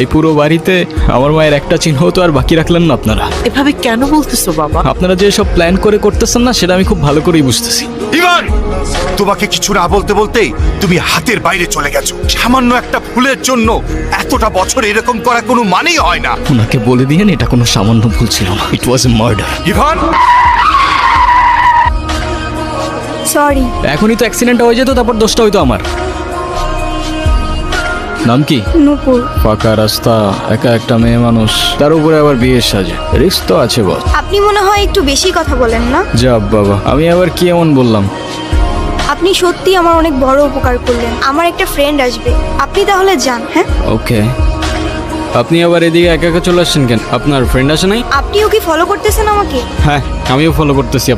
এই পুরো বাড়িতে আমার মায়ের একটা চিহ্ন তো আর বাকি রাখলেন না আপনারা। এভাবে কেন বলতেছো বাবা? আপনারা যে সব প্ল্যান করে করতেছেন না, সেটা আমি খুব ভালো করেই বুঝতেছি। ইভান, তোমাকে কিছু না বলতে বলতেই তুমি হাতের বাইরে চলে গেছো। সামান্য একটা ভুলের জন্য এতটা বছর এরকম করা কোনো মানেই হয় না। ওনাকে বলে দিয়েন এটা কোনো সামান্য ভুল ছিল না, it was a murder. Ivan, sorry. এখনই তো অ্যাক্সিডেন্টটা হয়ে যেত, তারপর দোষটা হয়তো আমার। নাম কি? নূপুর। ফাঁকা রাস্তা, একা একটা মেয়ে মানুষ, তার উপরে আবার বিয়ের সাজে, রিস্ক তো আছে বস। আপনি মনে হয় একটু বেশি কথা বলেন না? যা বাবা, আমি আবার কি এমন বললাম? আপনি সত্যি আমার অনেক বড় উপকার করলেন। আমার একটা ফ্রেন্ড আসবে, আপনি তাহলে যান। হ্যাঁ, ওকে। আপনি আবার এদিকে একা একা চলে আসছেন কেন? আপনার ফ্রেন্ড আসে নাই? আপনিও কি ফলো করতেছেন আমাকে? হ্যাঁ, আমিও ফলো করতেছি।